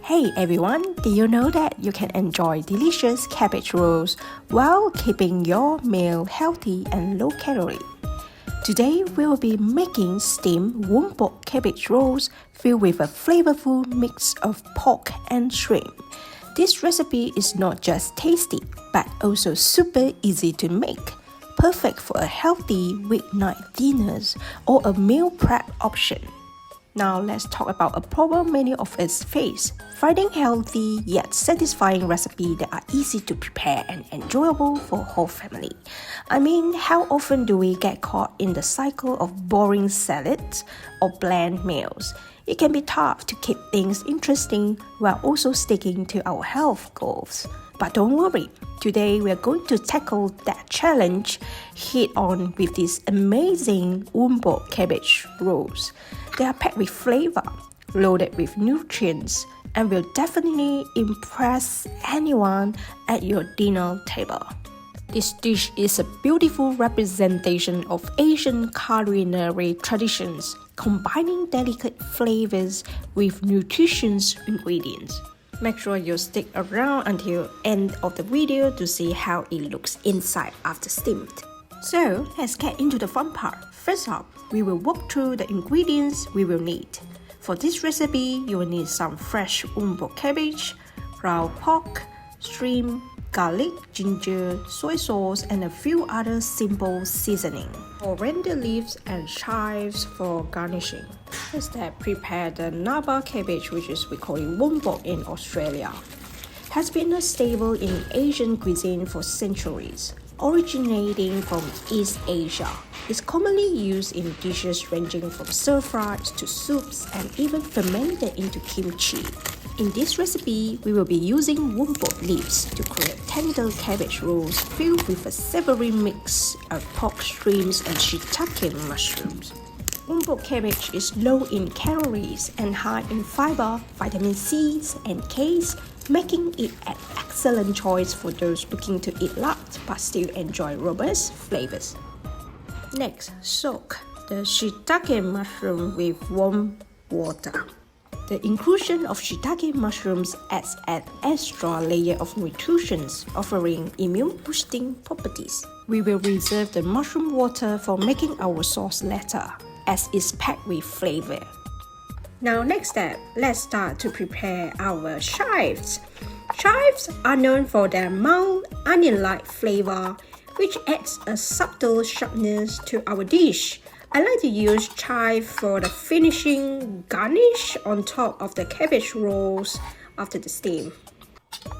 Hey everyone, do you know that you can enjoy delicious cabbage rolls while keeping your meal healthy and low calorie? Today we will be making steamed Wombok cabbage rolls filled with a flavorful mix of pork and shrimp. This recipe is not just tasty, but also super easy to make. Perfect for a healthy weeknight dinners or a meal prep option. Now let's talk about a proper menu of its face. Finding healthy yet satisfying recipes that are easy to prepare and enjoyable for whole family. I mean, how often do we get caught in the cycle of boring salads or bland meals? It can be tough to keep things interesting while also sticking to our health goals. But don't worry, today we are going to tackle that challenge head on with these amazing Wombok cabbage rolls. They are packed with flavor, loaded with nutrients, and will definitely impress anyone at your dinner table. This dish is a beautiful representation of Asian culinary traditions, combining delicate flavors with nutritious ingredients. Make sure you stick around until end of the video to see how it looks inside after steamed. So let's get into the fun part. First up, we will walk through the ingredients we will need. For this recipe, you will need some fresh Wombok cabbage, raw pork, shrimp, garlic, ginger, soy sauce, and a few other simple seasoning. Coriander leaves and chives for garnishing. First step, prepare the Naba cabbage, which is we call it Wombok in Australia. Has been a staple in Asian cuisine for centuries. Originating from East Asia, it's commonly used in dishes ranging from stir-fries to soups and even fermented into kimchi. In this recipe, we will be using Wombok leaves to create tender cabbage rolls filled with a savory mix of pork, shrimps, and shiitake mushrooms. Wombok cabbage is low in calories and high in fiber, vitamin C's, and K's, making it an excellent choice for those looking to eat lots but still enjoy robust flavors. Next, soak the shiitake mushroom with warm water. The inclusion of shiitake mushrooms adds an extra layer of nutrition, offering immune-boosting properties. We will reserve the mushroom water for making our sauce later, as it's packed with flavor. Now next step, let's start to prepare our chives. Chives are known for their mild onion-like flavor, which adds a subtle sharpness to our dish. I like to use chive for the finishing garnish on top of the cabbage rolls after the steam.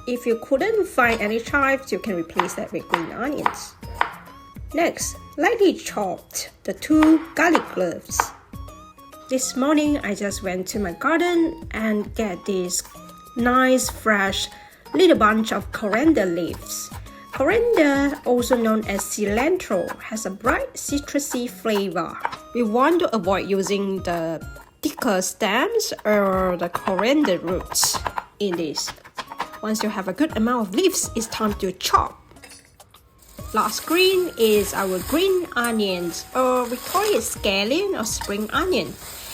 If you couldn't find any chives, you can replace that with green onions. Next, lightly chopped the 2 garlic cloves. This morning, I just went to my garden and get this nice fresh little bunch of coriander leaves. Coriander, also known as cilantro, has a bright citrusy flavor. We want to avoid using the thicker stems or the coriander roots in this. Once you have a good amount of leaves, it's time to chop. Last green is our green onions, or we call it scallion or spring onion.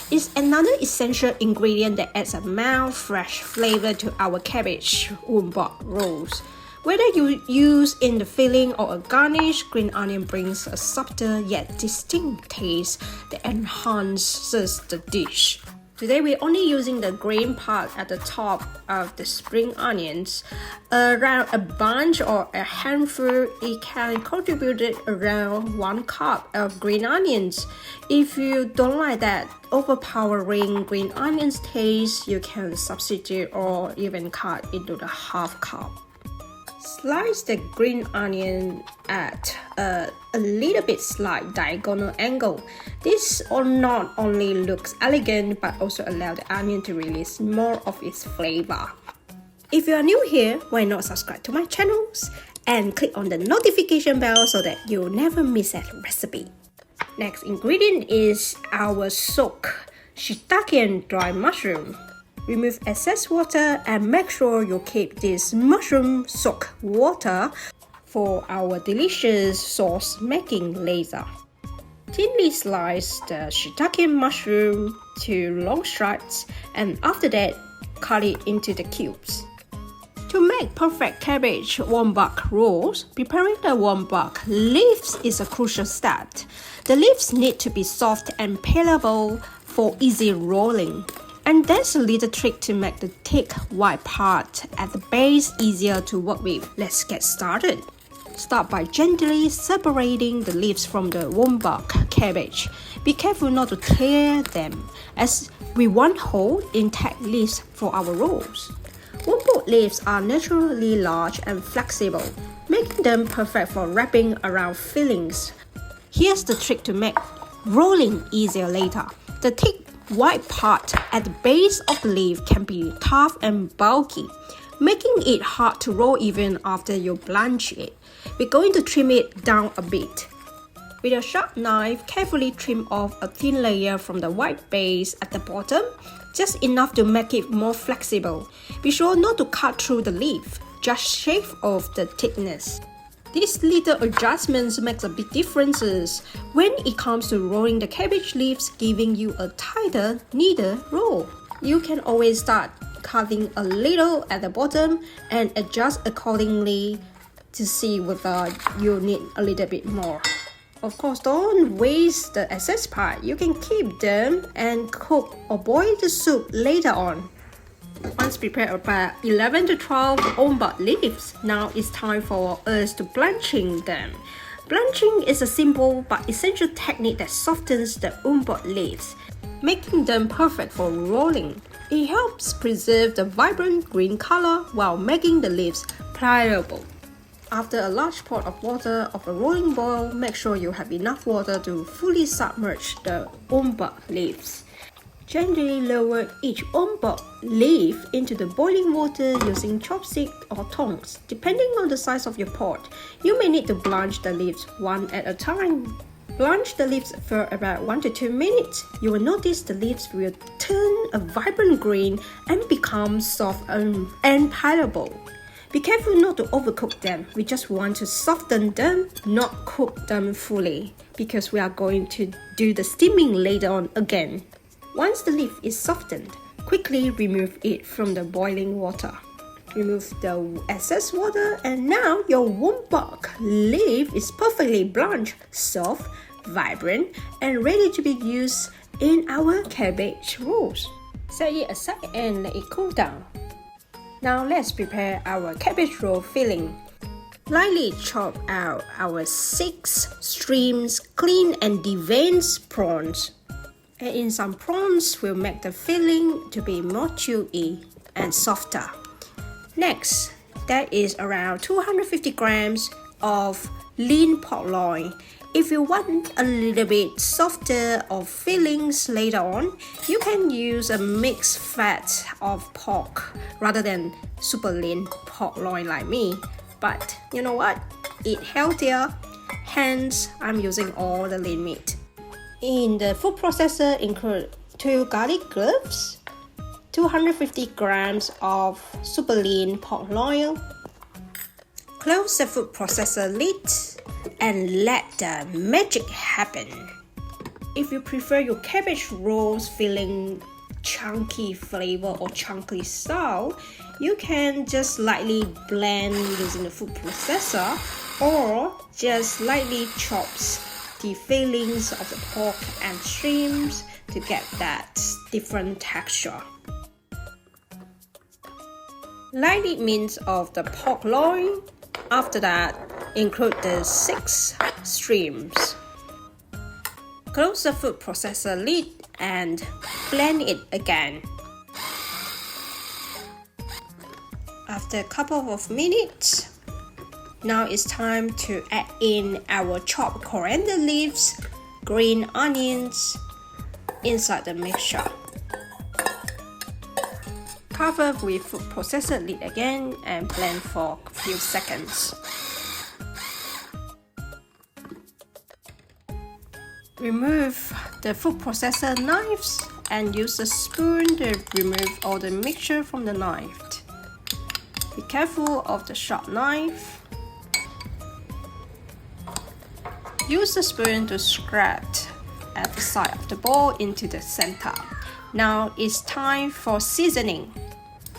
It's another essential ingredient that adds a mild, fresh flavor to our cabbage Wombok rolls. Whether you use in the filling or a garnish, green onion brings a subtle yet distinct taste that enhances the dish. Today we're only using the green part at the top of the spring onions. Around a bunch or a handful, it can contribute around 1 cup of green onions. If you don't like that overpowering green onions taste, you can substitute or even cut into the half cup. Slice the green onion at a little bit slight diagonal angle. This not only looks elegant but also allows the onion to release more of its flavor. If you are new here, why not subscribe to my channels and click on the notification bell so that you'll never miss a recipe. Next ingredient is our soak shiitake and dry mushroom. Remove excess water and make sure you keep this mushroom soak water for our delicious sauce making later. Thinly slice the shiitake mushroom to long strips, and after that, cut it into the cubes. To make perfect cabbage wombok rolls, preparing the wombok leaves is a crucial step. The leaves need to be soft and palatable for easy rolling. And there's a little trick to make the thick white part at the base easier to work with. Let's get started. Start by gently separating the leaves from the wombok cabbage. Be careful not to tear them, as we want whole, intact leaves for our rolls. Wombok leaves are naturally large and flexible, making them perfect for wrapping around fillings. Here's the trick to make rolling easier later. The thick white part at the base of the leaf can be tough and bulky, making it hard to roll even after you blanch it. We're going to trim it down a bit. With a sharp knife, carefully trim off a thin layer from the white base at the bottom, just enough to make it more flexible. Be sure not to cut through the leaf, just shave off the thickness. These little adjustments make a big difference when it comes to rolling the cabbage leaves, giving you a tighter, neater roll. You can always start cutting a little at the bottom and adjust accordingly to see whether you need a little bit more. Of course, don't waste the excess part. You can keep them and cook or boil the soup later on. Once prepared about 11 to 12 wombok leaves, now it's time for us to blanching them. Blanching is a simple but essential technique that softens the wombok leaves, making them perfect for rolling. It helps preserve the vibrant green color while making the leaves pliable. After a large pot of water of a rolling boil, make sure you have enough water to fully submerge the wombok leaves. Gently lower each wombok leaf into the boiling water using chopsticks or tongs. Depending on the size of your pot, you may need to blanch the leaves one at a time. Blanch the leaves for about 1 to 2 minutes. You will notice the leaves will turn a vibrant green and become soft and palatable. Be careful not to overcook them. We just want to soften them, not cook them fully, because we are going to do the steaming later on again. Once the leaf is softened, quickly remove it from the boiling water. Remove the excess water, and now your wombok leaf is perfectly blanched, soft, vibrant, and ready to be used in our cabbage rolls. Set it aside and let it cool down. Now let's prepare our cabbage roll filling. Lightly chop out our 6 streams clean and deveined prawns. Add in some prawns will make the filling to be more chewy and softer. Next, that is around 250 grams of lean pork loin. If you want a little bit softer of fillings later on, you can use a mixed fat of pork rather than super lean pork loin like me. But you know what? Eat healthier, hence I'm using all the lean meat. In the food processor include 2 garlic cloves, 250 grams of super lean pork loin. Close the food processor lid and let the magic happen. If you prefer your cabbage rolls filling chunky flavor or chunky style, you can just lightly blend using the food processor or just lightly chop the fillings of the pork and shrimps to get that different texture. Lightly mince of the pork loin. After that, include the 6 shrimps. Close the food processor lid and blend it again. After a couple of minutes, now it's time to add in our chopped coriander leaves, green onions inside the mixture. Cover with food processor lid again and blend for a few seconds. Remove the food processor knives and use a spoon to remove all the mixture from the knife. Be careful of the sharp knife. Use the spoon to scrape at the side of the bowl into the center. Now it's time for seasoning.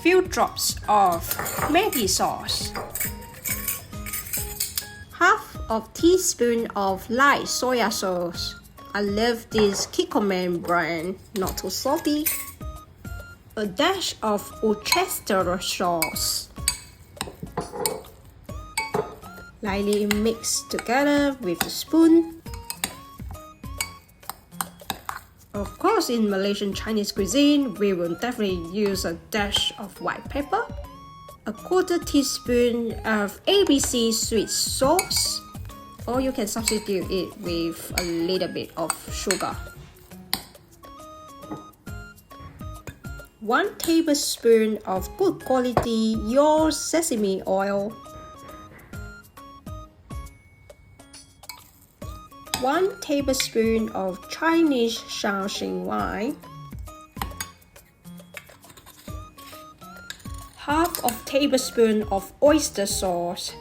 few drops of Maggi sauce, half of teaspoon of light soya sauce. I love this Kikkoman brand, not too salty. A dash of Worcestershire sauce. Lightly mix together with a spoon. Of course, in Malaysian Chinese cuisine, we will definitely use a dash of white pepper, a quarter teaspoon of ABC sweet sauce, or you can substitute it with a little bit of sugar. 1 tablespoon of good quality your sesame oil, 1 tablespoon of Chinese Shaoxing wine, half of tablespoon of oyster sauce.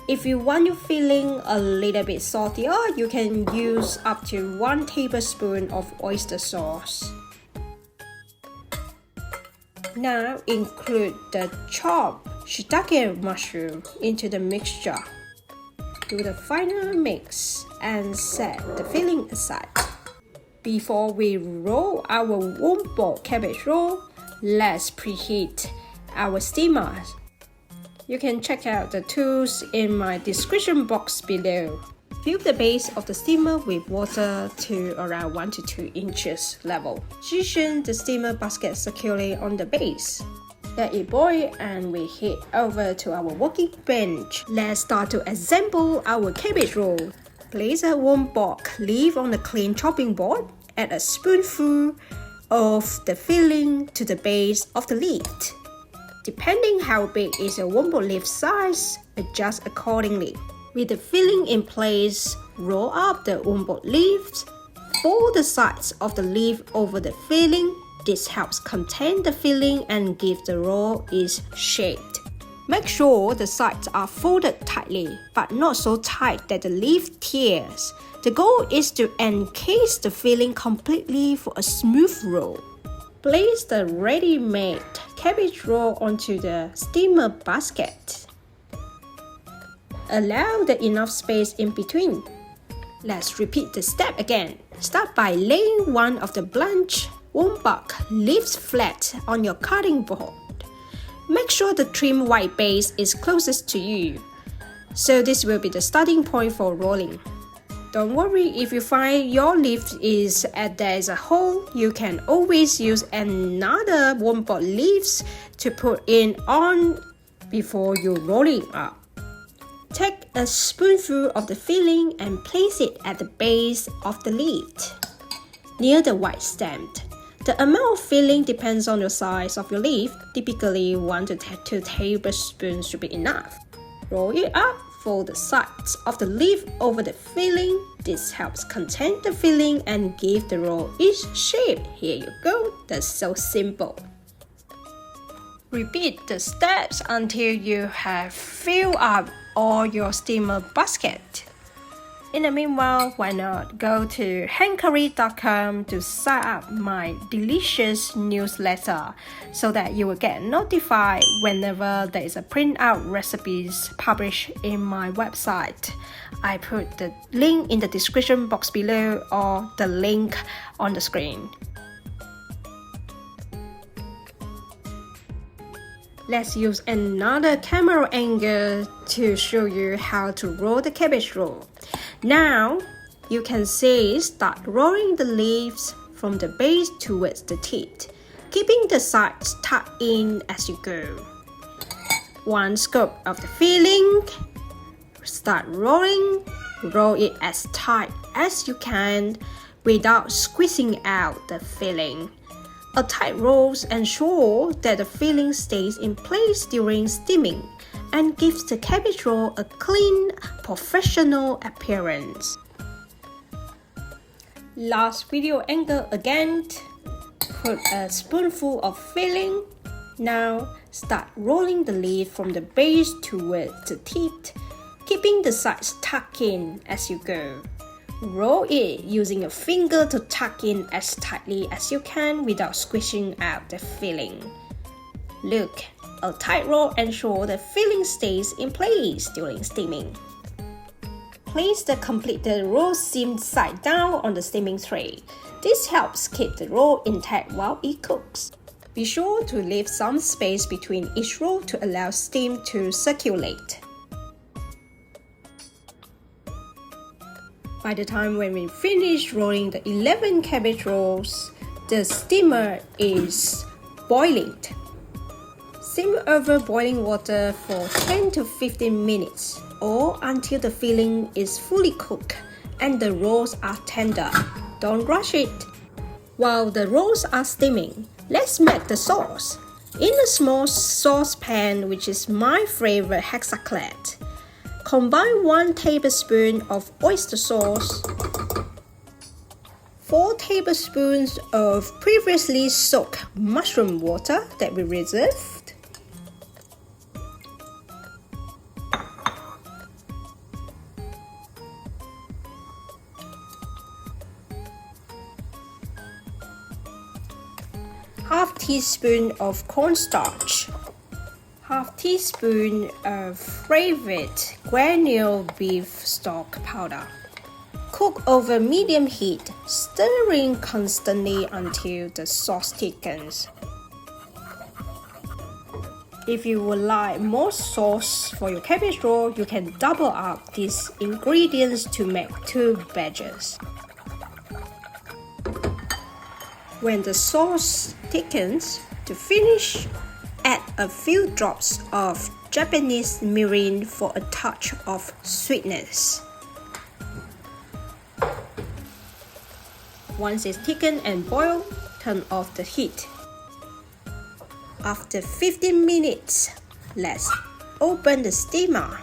If you want your filling a little bit saltier, you can use up to 1 tablespoon of oyster sauce. Now include the chopped shiitake mushroom into the mixture. Do the final mix and set the filling aside. Before we roll our Wombok cabbage roll, let's preheat our steamer. You can check out the tools in my description box below. Fill the base of the steamer with water to around 1 to 2 inches level. Position the steamer basket securely on the base. Let it boil and we head over to our working bench. Let's start to assemble our cabbage roll. Place a Wombok leaf on a clean chopping board. Add a spoonful of the filling to the base of the leaf. Depending how big is your Wombok leaf size, adjust accordingly. With the filling in place, roll up the Wombok leaves. Fold the sides of the leaf over the filling. This helps contain the filling and give the roll its shape. Make sure the sides are folded tightly, but not so tight that the leaf tears. The goal is to encase the filling completely for a smooth roll. Place the ready-made cabbage roll onto the steamer basket. Allow enough space in between. Let's repeat the step again. Start by laying one of the Blanch Wombok leaves flat on your cutting board. Make sure the trim white base is closest to you. So this will be the starting point for rolling. Don't worry if you find your leaf there's a hole, you can always use another Wombok leaves to put in on before you roll it up. Take a spoonful of the filling and place it at the base of the leaf, near the white stem. The amount of filling depends on the size of your leaf. Typically 1 to 2 tablespoons should be enough. Roll it up, fold the sides of the leaf over the filling. This helps contain the filling and give the roll its shape. Here you go, that's so simple. Repeat the steps until you have filled up all your steamer basket. In the meanwhile, why not go to hankcurry.com to sign up my delicious newsletter so that you will get notified whenever there is a printout recipes published in my website. I put the link in the description box below or the link on the screen. Let's use another camera angle to show you how to roll the cabbage roll. Now, you can see start rolling the leaves from the base towards the tip, keeping the sides tucked in as you go. 1 scoop of the filling. Start rolling. Roll it as tight as you can without squeezing out the filling. A tight roll ensures that the filling stays in place during steaming and gives the cabbage roll a clean, professional appearance. Last video angle again. Put a spoonful of filling. Now start rolling the leaf from the base towards the tip, keeping the sides tucked in as you go. Roll it using a finger to tuck in as tightly as you can without squishing out the filling. Look, a tight roll ensures the filling stays in place during steaming. Place the completed roll seamed side down on the steaming tray. This helps keep the roll intact while it cooks. Be sure to leave some space between each roll to allow steam to circulate. By the time when we finish rolling the 11 cabbage rolls, the steamer is boiling. Simmer over boiling water for 10 to 15 minutes or until the filling is fully cooked and the rolls are tender. Don't rush it. While the rolls are steaming, let's make the sauce. In a small saucepan, which is my favorite hexaclad, combine 1 tablespoon of oyster sauce, 4 tablespoons of previously soaked mushroom water that we reserved, half teaspoon of cornstarch, half teaspoon of flavored granule beef stock powder. Cook over medium heat, stirring constantly until the sauce thickens. If you would like more sauce for your cabbage roll, you can double up these ingredients to make 2 batches. When the sauce thickens, to finish, add a few drops of Japanese mirin for a touch of sweetness. Once it's thickened and boiled, turn off the heat. After 15 minutes, let's open the steamer.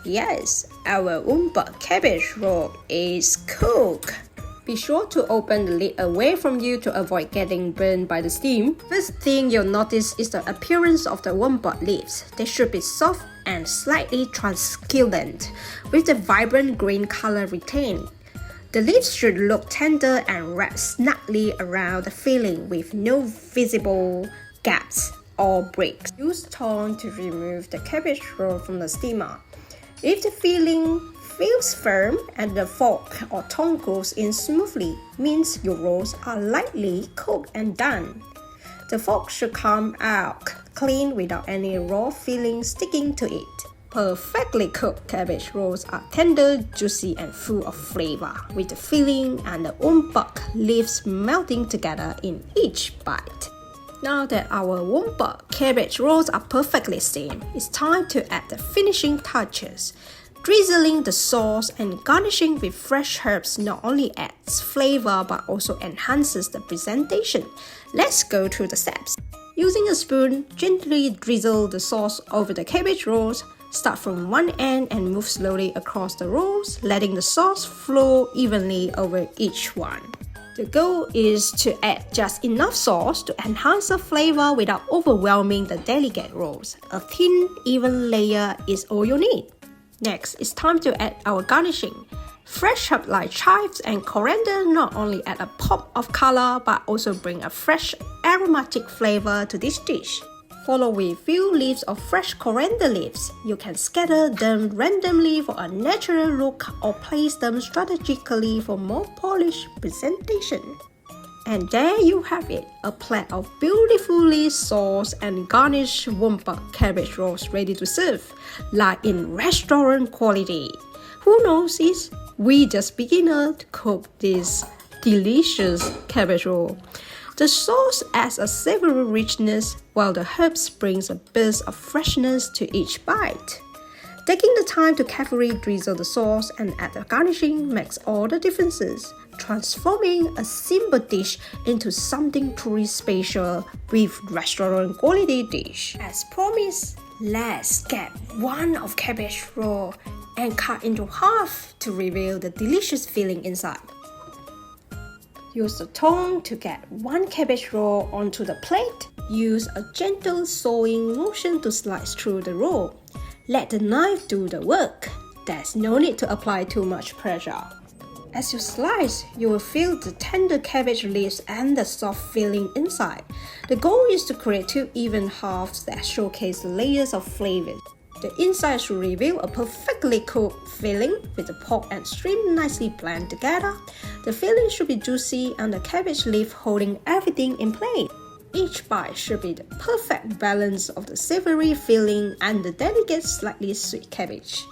Yes, our Wombok cabbage roll is cooked. Be sure to open the lid away from you to avoid getting burned by the steam. First thing you'll notice is the appearance of the Wombok leaves. They should be soft and slightly translucent, with the vibrant green color retained. The leaves should look tender and wrap snugly around the filling with no visible gaps or breaks. Use tongue to remove the cabbage roll from the steamer. If the filling feels firm and the fork or tongue goes in smoothly, means your rolls are lightly cooked and done. The fork should come out clean without any raw filling sticking to it. Perfectly cooked cabbage rolls are tender, juicy, and full of flavor, with the filling and the Wombok leaves melting together in each bite. Now that our Wombok cabbage rolls are perfectly steamed, it's time to add the finishing touches. Drizzling the sauce and garnishing with fresh herbs not only adds flavor but also enhances the presentation. Let's go through the steps. Using a spoon, gently drizzle the sauce over the cabbage rolls. Start from one end and move slowly across the rolls, letting the sauce flow evenly over each one. The goal is to add just enough sauce to enhance the flavor without overwhelming the delicate rolls. A thin, even layer is all you need. Next, it's time to add our garnishing. Fresh herbs like chives and coriander not only add a pop of color but also bring a fresh aromatic flavor to this dish. Follow with few leaves of fresh coriander leaves. You can scatter them randomly for a natural look or place them strategically for more polished presentation. And there you have it, a plate of beautifully sauced and garnished Wombok cabbage rolls ready to serve, like in restaurant quality. Who knows is we just beginner to cook this delicious cabbage roll. The sauce adds a savory richness, while the herbs brings a burst of freshness to each bite. Taking the time to carefully drizzle the sauce and add the garnishing makes all the differences, transforming a simple dish into something truly special with restaurant quality dish. As promised, let's get one of cabbage roll and cut into half to reveal the delicious filling inside. Use the tongue to get one cabbage roll onto the plate. Use a gentle sewing motion to slice through the roll. Let the knife do the work. There's no need to apply too much pressure. As you slice, you will feel the tender cabbage leaves and the soft filling inside. The goal is to create 2 even halves that showcase layers of flavors. The inside should reveal a perfectly cooked filling with the pork and shrimp nicely blended together. The filling should be juicy and the cabbage leaf holding everything in place. Each bite should be the perfect balance of the savory filling and the delicate, slightly sweet cabbage.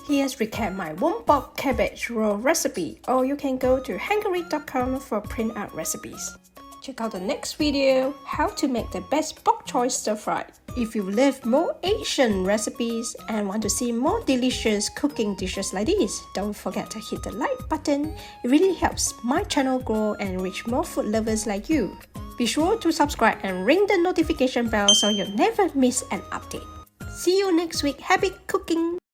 Here's recap my Wombok Cabbage Roll recipe, or you can go to hungary.com for print out recipes. Check out the next video, how to make the best bok choy stir fry. If you love more Asian recipes and want to see more delicious cooking dishes like this, don't forget to hit the like button. It really helps my channel grow and reach more food lovers like you. Be sure to subscribe and ring the notification bell so you'll never miss an update. See you next week. Happy cooking!